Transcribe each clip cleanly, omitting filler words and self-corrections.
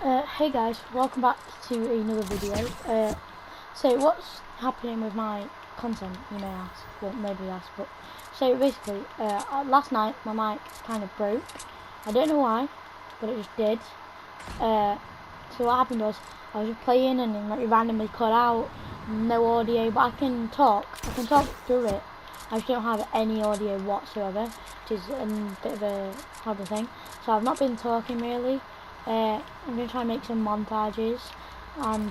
Hey guys, welcome back to another video. So what's happening with my content, you may ask. Well, nobody asked, but so basically, last night my mic kind of broke. I don't know why, but it just did. So what happened was I was just playing and then it randomly cut out, no audio, but I can talk through it. I just don't have any audio whatsoever, which is a bit of a horrible thing. So I've not been talking really. I'm going to try and make some montages and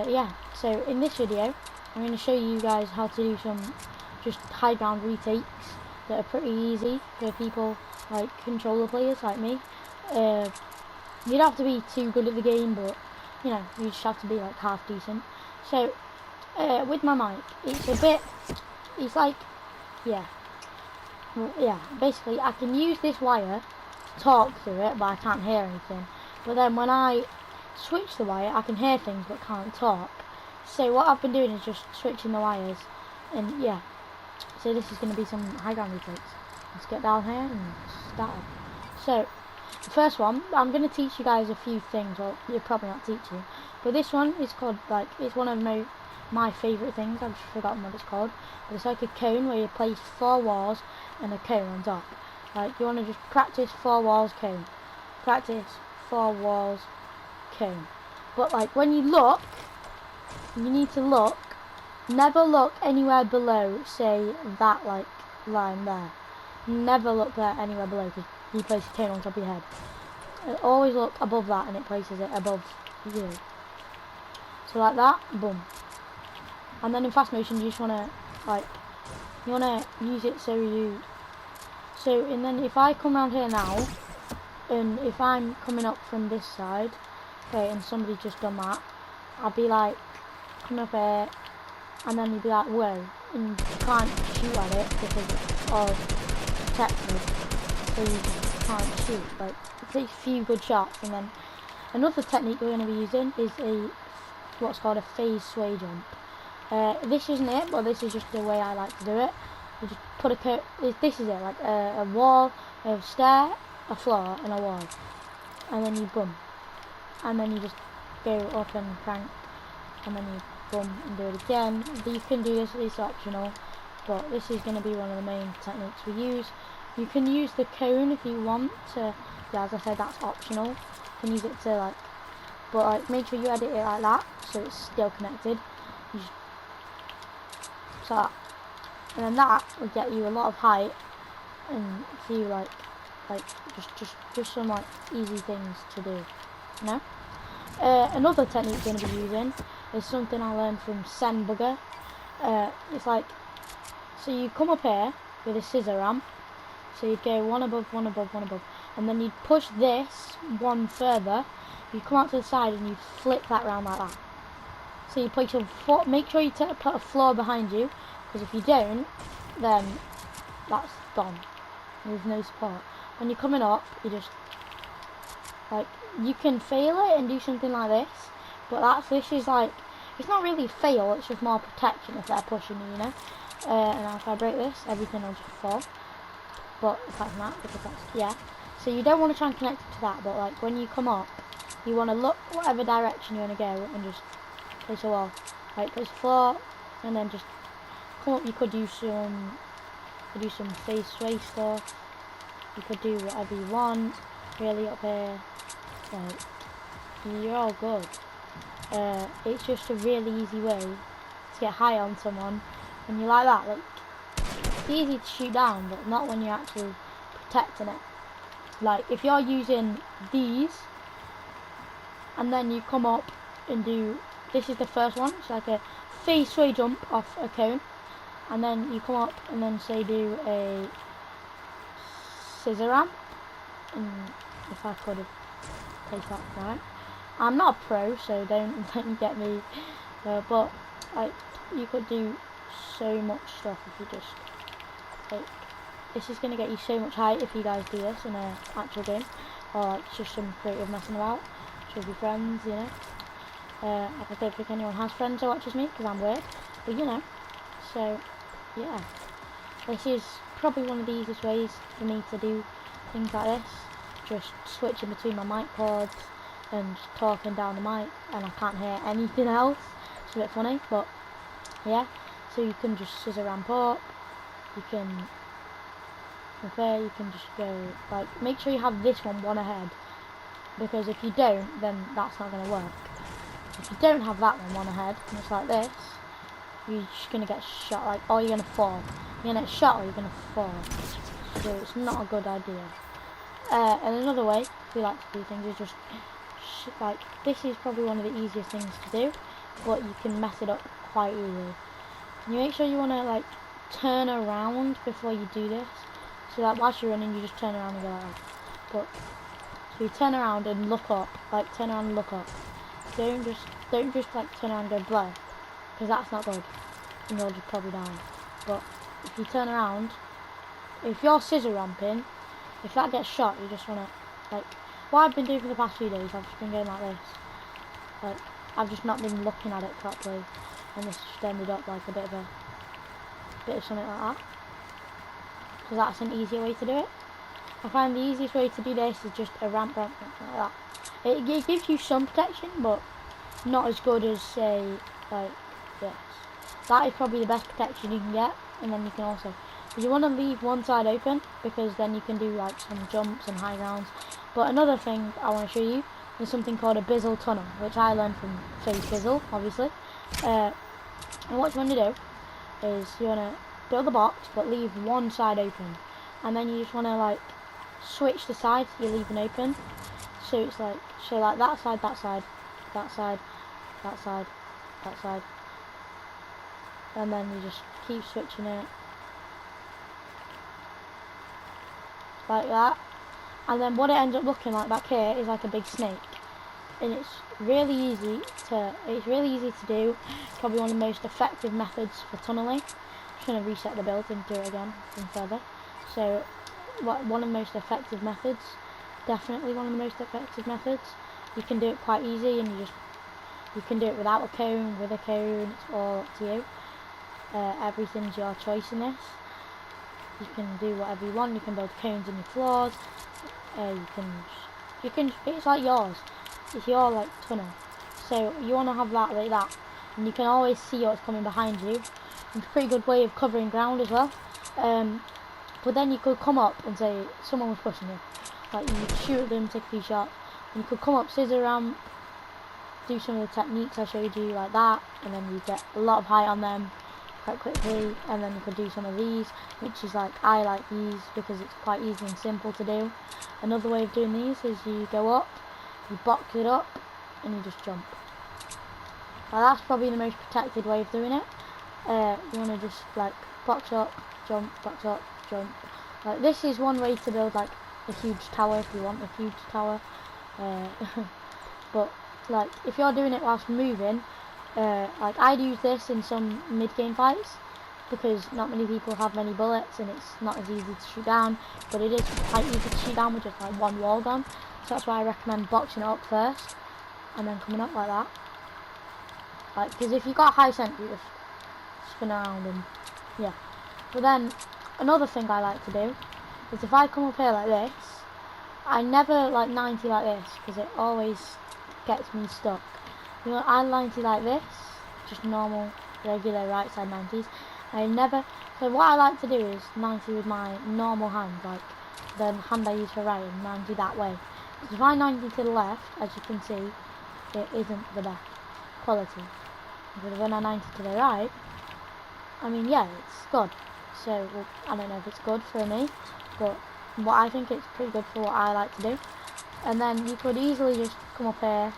yeah, so in this video I'm going to show you guys how to do some just high ground retakes that are pretty easy for people like controller players like me. You don't have to be too good at the game, but you know, you just have to be like half decent. So with my mic, it's like, yeah, basically I can use this wire talk through it, but I can't hear anything. But then when I switch the wire, I can hear things but can't talk. So what I've been doing is just switching the wires, and yeah. So this is going to be some high ground retakes. Let's get down here and start. So the first one, I'm going to teach you guys a few things. Well, you'll probably not teach you, but this one is called, like, it's one of my favourite things. I've just forgotten what it's called. But it's like a cone where you place 4 walls and a cone on top. Like, you want to just practice 4 walls, cone. Practice 4 walls, cone. But like, when you look, you need to look. Never look anywhere below, say, that like line there. Never look there anywhere below, because you place a cone on top of your head. Always look above that, and it places it above you. So like that, boom. And then in fast motion, you just want to, like, you want to use it so, and then if I come around here now, and if I'm coming up from this side, okay, and somebody's just done that, I'll be like, come up here, and then you'd be like, whoa, and you can't shoot at it because it's all protected, so you just can't shoot. Like, it takes a few good shots. And then another technique we're going to be using is what's called a phase sway jump. This isn't it, but this is just the way I like to do it. You just put this is it, like a wall, a stair, a floor, and a wall, and then you boom, and then you just go up and crank, and then you boom and do it again. You can do this, it's optional, but this is going to be one of the main techniques we use. You can use the cone if you want to, yeah, as I said, that's optional. You can use it to, like, but like, make sure you edit it like that so it's still connected. You just, so that. And then that will get you a lot of height and a few like just some like easy things to do, you know. Another technique we're going to be using is something I learned from Sen Bugger. It's like, so you come up here with a scissor ramp, so you'd go one above, one above, one above, and then you'd push this one further, you come out to the side and you flip that round like that. So you place your foot, make sure you put a floor behind you, because if you don't, then that's gone. There's no support. When you're coming up, you just, like, you can fail it and do something like this, but this is like, it's not really fail, it's just more protection if they're pushing you, you know. And if I break this, everything will just fall. But apart from that, because that's, yeah. So you don't want to try and connect it to that, but like when you come up, you want to look whatever direction you want to go and just place a wall. Like, place a floor, and then just come up. You could do some phase sway stuff. You could do whatever you want, really, up here. Like, you're all good. It's just a really easy way to get high on someone when you like that. Like, it's easy to shoot down, but not when you're actually protecting it. Like, if you're using these, and then you come up and do, this is the first one, it's like a phase sway jump off a cone, and then you come up and then say do a scissor ramp, and if I could have placed that right. I'm not a pro, so don't get me, but like, you could do so much stuff if you just, like, this is going to get you so much height if you guys do this in an actual game, or like just some creative messing about with your friends, you know. I don't think anyone has friends who watches me because I'm weird, but you know. So yeah, this is probably one of the easiest ways for me to do things like this. just switching between my mic cords and just talking down the mic, and I can't hear anything else. It's a bit funny, but yeah. So you can just scissor ramp up. You can you can just go like, make sure you have this one ahead, because if you don't, then that's not going to work. If you don't have that one ahead, and it's like this, you're just going to get shot, like, or you're going to fall. You're going to get shot or you're going to fall. So it's not a good idea. And another way we like to do things is just, like, this is probably one of the easiest things to do, but you can mess it up quite easily. You make sure you want to, like, turn around before you do this. So that whilst you're running, you just turn around and go like that. But so you turn around and look up, like turn around and look up. Don't just like turn around and go blow, because that's not good, and you'll just probably die. But if you turn around, if you're scissor ramping, if that gets shot, you just wanna, like, what I've been doing for the past few days, I've just been going like this. Like, I've just not been looking at it properly, and this just ended up like a bit of something like that. So that's an easier way to do it. I find the easiest way to do this is just a ramp like that. It gives you some protection, but not as good as, say, like this. That is probably the best protection you can get, and then you can also, you want to leave one side open, because then you can do like some jumps and high grounds. But another thing I want to show you is something called a Bizzle tunnel, which I learned from Phase Bizzle, obviously. And what you want to do is you want to build the box, but leave one side open, and then you just want to like switch the sides you're leaving open. So it's like, so like that side, that side, that side, that side, that side, and then you just keep switching it like that. And then what it ends up looking like back here is like a big snake, and it's really easy to do. Probably one of the most effective methods for tunneling. I'm just going to reset the build and do it again and further. So one of the most effective methods, definitely one of the most effective methods. You can do it quite easy, and you can do it without a cone, with a cone. It's all up to you. Everything's your choice in this. You can do whatever you want. You can build cones in your floors. You can. It's like yours. It's your like tunnel. So you want to have that like that, and you can always see what's coming behind you. It's a pretty good way of covering ground as well. But then you could come up and say someone was pushing you. Like, you shoot at them, take a few shots, and you could come up, scissor ramp, do some of the techniques I showed you like that, and then you get a lot of height on them quite quickly. And then you could do some of these, which is like, I like these because it's quite easy and simple to do. Another way of doing these is you go up, you box it up, and you just jump. Now that's probably the most protected way of doing it. You want to just like box up, jump, box up, jump. Like, this is one way to build like a huge tower if you want a huge tower. But like, if you're doing it whilst moving, like, I'd use this in some mid-game fights, because not many people have many bullets and it's not as easy to shoot down, but it is quite easy to shoot down with just like one wall gun. So that's why I recommend boxing it up first and then coming up like that. Like, because if you got high scent, you just spin around and yeah. But then another thing I like to do is, if I come up here like this, I never like 90 like this, because it always gets me stuck. You know, I 90 like this, just normal, regular right side 90s. I never, so what I like to do is 90 with my normal hand, like the hand I use for writing, 90 that way. Because if I 90 to the left, as you can see, it isn't the best quality. But when I 90 to the right, I mean, yeah, it's good. So, well, I don't know if it's good for me, but I think it's pretty good for what I like to do. And then you could easily just come up here,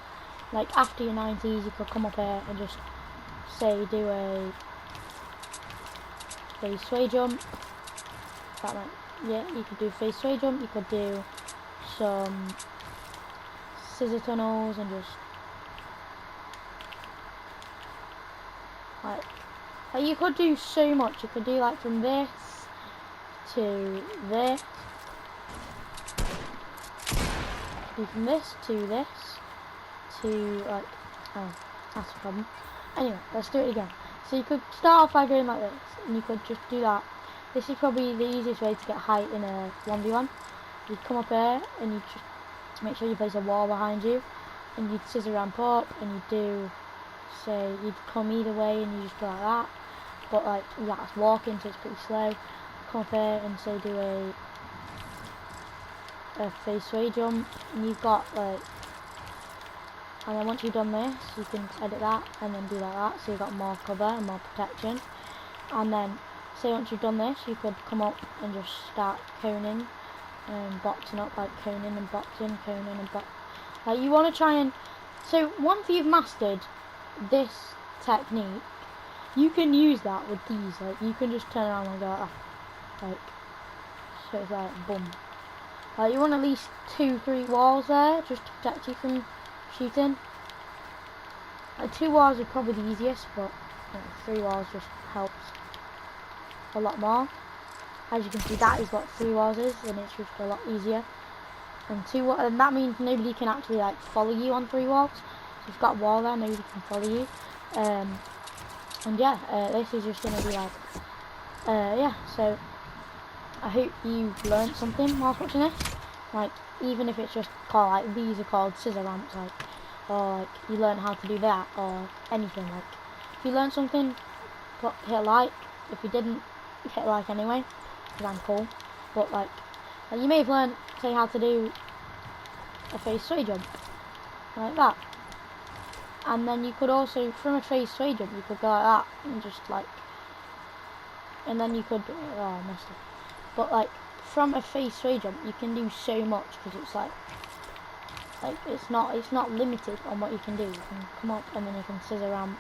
like after your 90s, you could come up here and just say do a sway jump. That might, yeah, you could do phase sway jump. You could do some scissor tunnels and just like you could do so much. You could do like from this to this, do from this to this to like, oh, that's a problem. Anyway, let's do it again. So you could start off by going like this, and you could just do that. This is probably the easiest way to get height in a 1v1. you'd come up here and you just make sure you place a wall behind you, and you'd scissor ramp up, and you'd do, say, you'd come either way, and you just go like that. But like, yeah, it's walking, so it's pretty slow. Come up here and say do a phase sway jump, and you've got like, and then once you've done this, you can edit that and then do like that, so you've got more cover and more protection. And then, say once you've done this, you could come up and just start coning and boxing up, like coning and boxing, coning and box. Like you want to try and, so once you've mastered this technique, you can use that with these. Like you can just turn around and go like, so it's like boom. Like you want at least 2-3 walls there just to protect you from shooting. Like 2 walls are probably the easiest, but 3 walls just helps a lot more. As you can see, that is what 3 walls is, and it's just a lot easier. And and that means nobody can actually like follow you on 3 walls. So if you've got a wall there, nobody can follow you. And yeah, this is just gonna be like, yeah. So I hope you learned something whilst watching this. Like even if it's just called, like these are called scissor ramps, like, or like you learn how to do that, or anything. Like if you learned something, hit a like. If you didn't, hit a like anyway, because I'm cool. But like you may have learned, say, how to do a phase sway jump like that, and then you could also, from a phase sway jump, you could go like that and just like, and then you could, oh, I messed up. But like from a phase sway jump, you can do so much, because it's like it's not limited on what you can do. You can come up and then you can scissor ramp,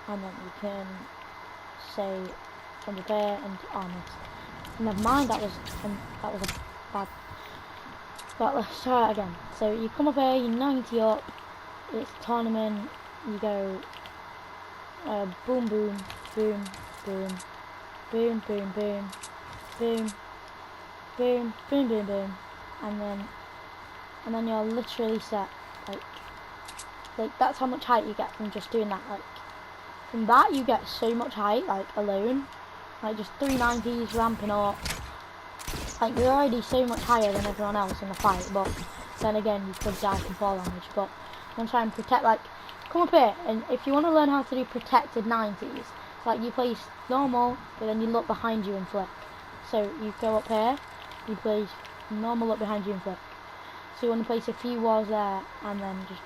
and then you can say from the bear and armors. Never mind, that was a bad. But let's try it again. So you come up here, you 90 up. It's a tournament. You go boom, boom, boom, boom, boom, boom, boom, boom, boom, boom, boom, boom, and then you're literally set. Like that's how much height you get from just doing that. Like from that, you get so much height, like alone. Like just 390s ramping up. Like you're already so much higher than everyone else in the fight, but then again you could die from fall damage. But I'm gonna try and protect, like come up here, and if you want to learn how to do protected 90s, like you place normal, but then you look behind you and flick. So you go up here, you place normal, look behind you and flick. So you want to place a few walls there, and then just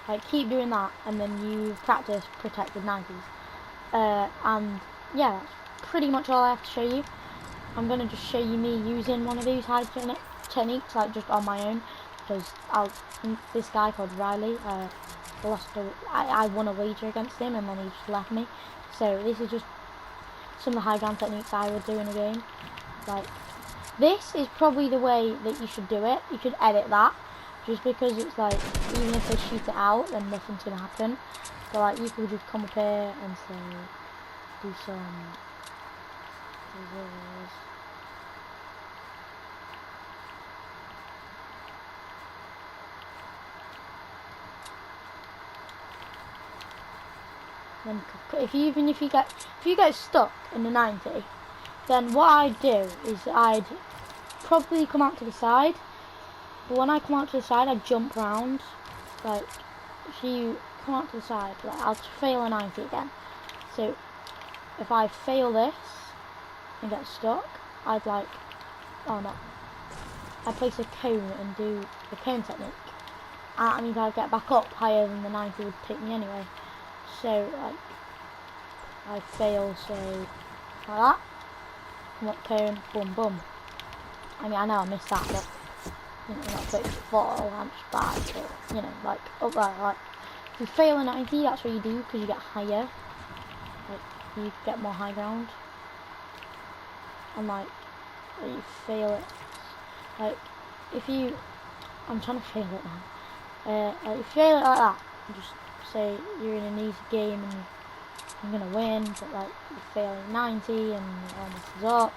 like keep doing that, and then you practice protected 90s. And yeah, that's pretty much all I have to show you. I'm going to just show you me using one of these hide techniques, like just on my own, because this guy called Riley, I won a wager against him, and then he just left me. So this is just some of the high ground techniques I would do in a game. Like this is probably the way that you should do it. You should edit that, just because it's like, even if they shoot it out, then nothing's going to happen. But like you could just come up here and say, do some scissors. Then if you get stuck in the 90, then what I'd do is I'd probably come out to the side. But when I come out to the side, I jump round. Like if you come out to the side, like I'll fail a 90 again. So if I fail this and get stuck, I'd like, oh no, I'd place a cone and do the cone technique. And that means I'd get back up higher than the 90 would take me anyway. So like I fail, say like that, come up cone, boom, boom. I mean, I know I missed that, but you know, not very fall, I'm just bad, but you know, like up there, like if you fail a 90, that's what you do, because you get higher. Like you get more high ground, and like you fail it, like if you, I'm trying to fail it now, like you fail it like that, you just say you're in an easy game and you're gonna win, but like you're failing 90 and it almost is up.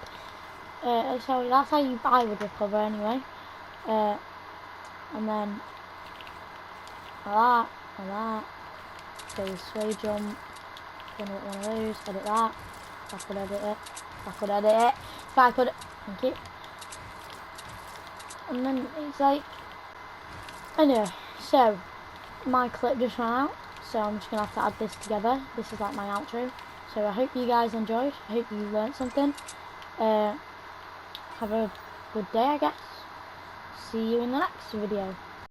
So that's how I would recover anyway. And then like that, go sway jump, gonna get one of those, edit that, I could edit it, if I could, thank you. and then it's like, anyway, so my clip just ran out, so I'm just gonna have to add this together. This is like my outro. So I hope you guys enjoyed. I hope you learnt something. Have a good day, I guess. See you in the next video.